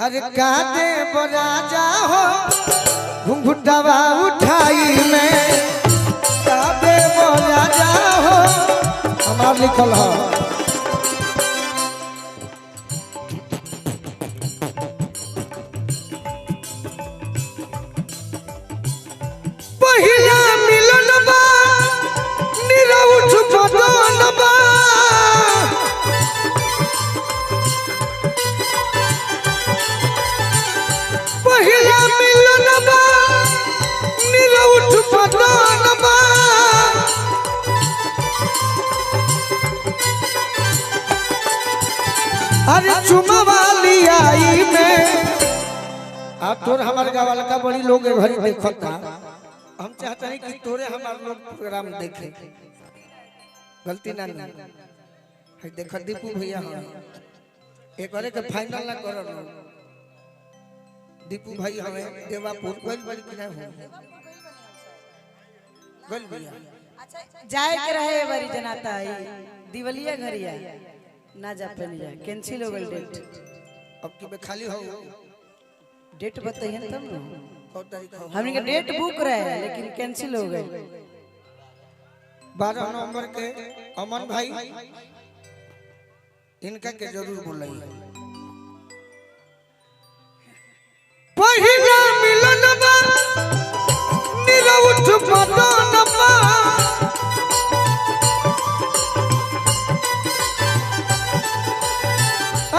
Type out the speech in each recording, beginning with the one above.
अरे काटे राजा हो घुंघुटवा उठाई में काटे राजा हो हमार लिखल हो पहिला मिलन बा निरउठ बदन बा पहिला मिलन बा निरउठ बदन बा अरे चुमा वाली आई में आ तोर हमारे गावल का बड़ी लोग घरी देखता हम चाहते हैं कि तोरे हमारे लोग प्रोग्राम देखे गलती ना है देख दीपू भैया हम एक करे के फाइनल ना करो दीपू भाई हमें देवापुर कोई बड़ी कि नहीं हो गल भैया जाए के रहे बड़ी जनाता है दिवलिया घरिया ना जा पे नहीं जा कैंसिल हो गई डेट अब की खाली हो डेट बताइए तब ना कौन तारीख हो हमने का डेट बुक रहे लेकिन कैंसिल हो गए 12 नवंबर के अमन भाई इनका के जरूर बुलाइए पहिला मिलन बा निरउठ बदन बा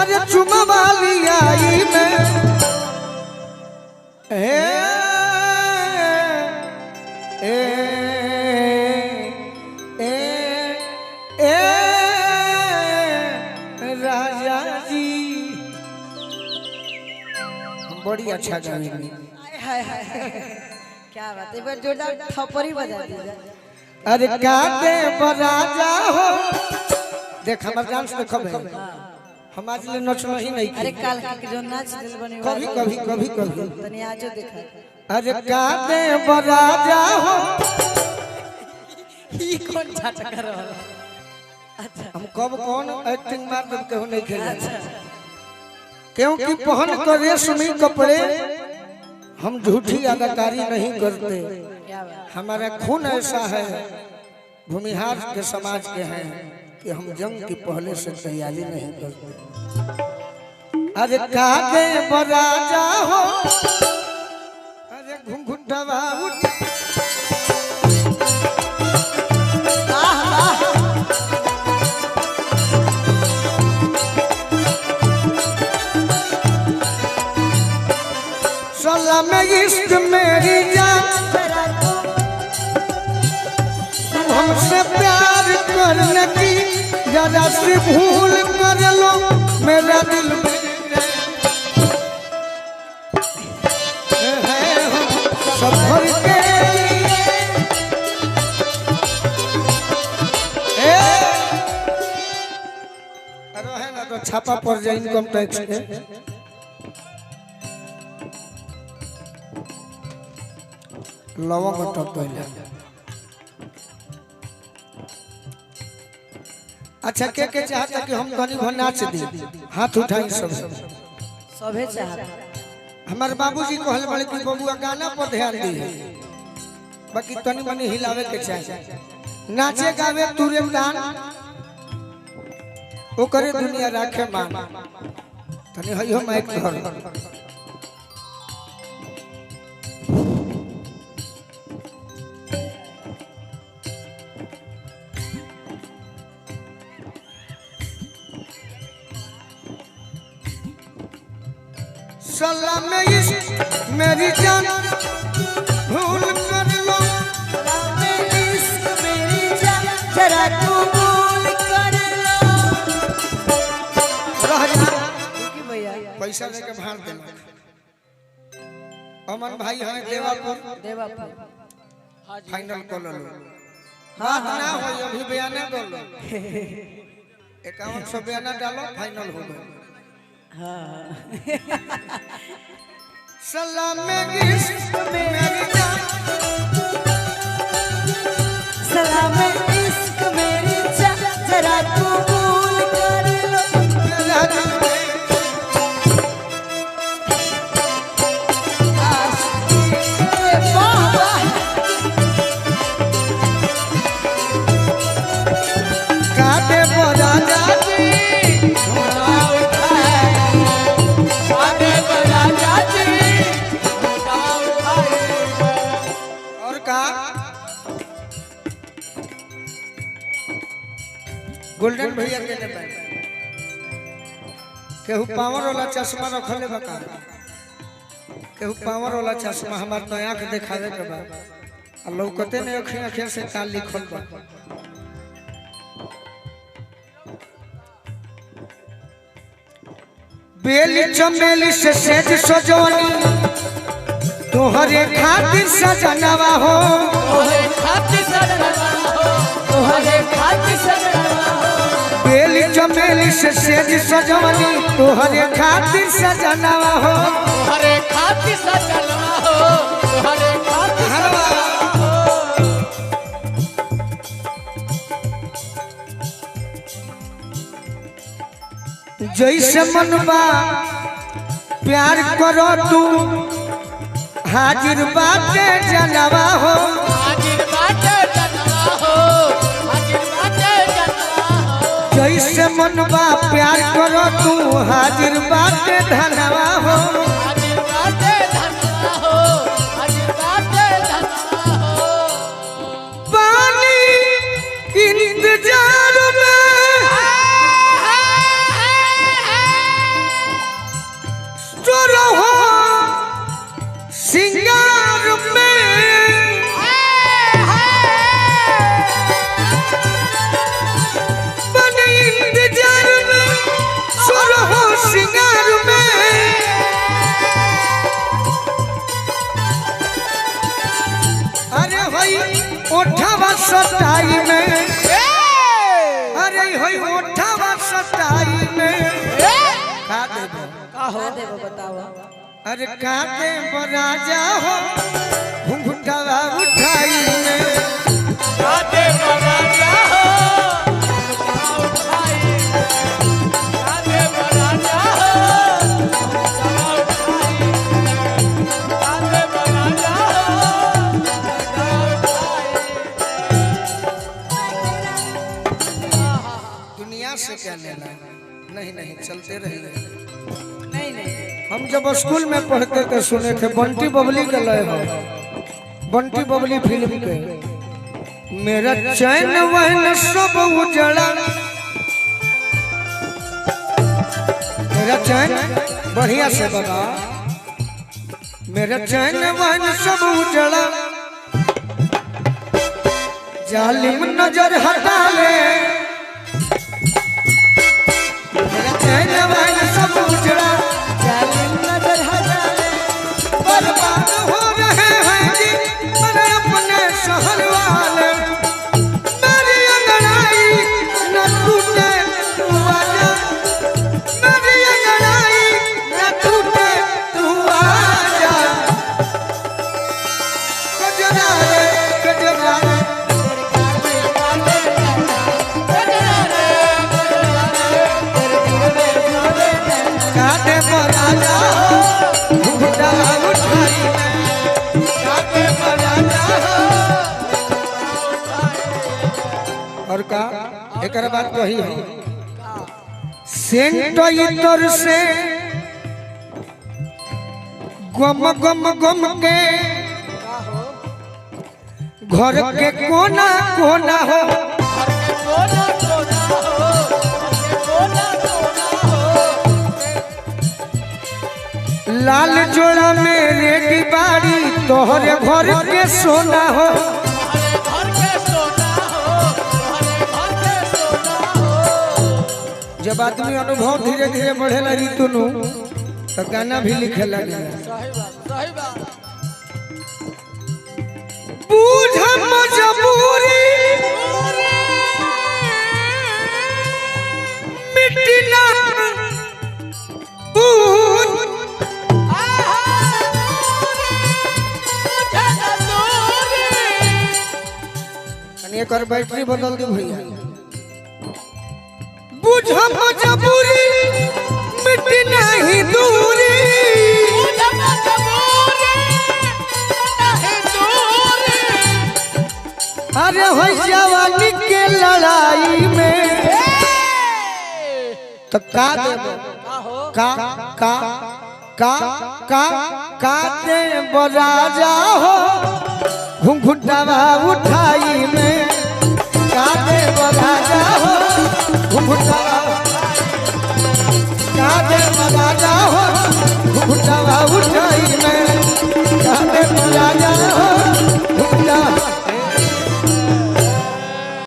अरे चुमा वाली आई में ए ए ए ए राजा जी हम बड़ी अच्छा गाएंगे हाय हाय क्या बात है एक बार जोरदार थप्पड़ी बजा दीजिए अरे काटे राजा हो देख हमार डांस देखब हम आज ले नचना ही नहीं अरे काल के जो नाच दिल बने कभी कभी कभी कभी तनी आजो देखा अरे काटे राजा हो ई कौन छाट कर रहा अच्छा हम कब कौन एक्टिंग मार दे के नहीं खेले क्योंकि पहन कर रेशमी कपड़े हम झूठी अदाकारी नहीं करते क्या बात हमारा खून ऐसा है भूमिहार के समाज के हैं कि हम जंग की पहले से तैयारी नहीं करते अरे काटे राजा हो अरे घुंघुटवा उठ सलाम इश्क मेरी जान हमसे प्यार करने की जरा सी भूल कर लो मेरा दिल सफर के अरे है ना तो छापा पड़ जाए इनकम टैक्स के लवंग टप पहले अच्छा के चाहता कि हम कनी भर नाच दी हाथ उठाई सब सभे चाहता हमारे बाबूजी कहल बड़े कि बबुआ गाना पर ध्यान दी बाकी तनी मनी हिलावे के चाहिए नाचे गावे तुरे दान ओ करे दुनिया राखे मान तनी हइयो माइक धर सलाम इश्क मेरी जान भूल कर लो सलाम इश्क मेरी जान जरा कबूल कर लो की भैया पैसा लेके भाड़ देना अमन भाई हमें देवापुर फाइनल कर लो हां ना हो अभी बयान कर लो 5100 बयान डालो फाइनल हो गया सलाम इश्क मेरी जान सलाम इश्क मेरी जान जरा कबूल कर लो टुनटुन भैया के ने बा केहू पावर वाला चश्मा रखले बका केहू पावर वाला चश्मा हमार तो आंख दिखावे के बा आ लौकते ने अखियां से का लिखल बा बेली चमेली से सेज सजवनी तोहरे खातिर सजनवा हो तोहरे खातिर सजनवा हो तोहरे खातिर सजनवा हो बेली चमेली से सेज सजवनी तोहरे खातिर सजनवा हो तोहरे खातिर सजनवा हो तोहरे खातिर सजनवा हो जैसे मनबा प्यार करो तू हाजिर बाटे जनवा हो हाजिर बाटे जनवा हो हाजिर बाटे जनवा हो जैसे मनबा प्यार करो तू हाजिर बाटे धनवा हो हाजिर बाटे जनवा हो हाजिर बाटे जनवा हो पानी इंतजार में तो रहो सिंगार में बने इंतजार में सो रहो सिंगार में अरे भाई ओठवा सटाई में अरे भाई ओठवा सटाई में का देबो का हो देबो बताओ अरे का देबो राजा हो घुंघटावा उठाई में का देबो राजा हो घुंघटावा उठाई का देबो राजा हो घुंघटावा उठाई का देबो राजा हो घुंघटावा उठाई दुनिया से क्या लेना नहीं नहीं चलते रहिए नहीं नहीं हम जब स्कूल में पढ़ते थे सुने थे बंटी बबली का लय हो बंटी बबली फिल्म के मेरा चैन वहन सब उजड़ा मेरा चैन बढ़िया से बता मेरा चैन वहन सब उजड़ा जालिम नजर हटा ले मेरा चैन वहन सब उजड़ा जालिम नजर हटा ले बर्बाद हो रहे हैं जी मेरे अपने शहर वाले मेरी अंगड़ाई न टूटे तू आजा मेरी अंगड़ाई न टूटे तू आजा गजरा रे काटे पर आजा हो घुंघटावा उठाई काटे पर आजा हो और का एकर बात वही है सेंट इतर से गम गम गम के घर के कोना कोना हो कोना कोना हो कोना कोना हो लाल जोड़ा में रेडी बाड़ी तोहरे घर के सोना हो घर के सोना हो घर के सोना हो जब आदमी अनुभव धीरे धीरे बढ़े लगी तुनु तो गाना भी लिखे लगे सही बात बूझ मजबूरी मिट्टी ना बूझ एक और बैटरी बदल दी भैया बुझ मजबूरी मिट्टी नहीं दूरी अरे हो जवानी के लड़ाई में तो का देबो का का का का का देबो राजा हो घुंघटावा उठाई में का देबो राजा हो लगा दे राजा हो घुघुटावा उठा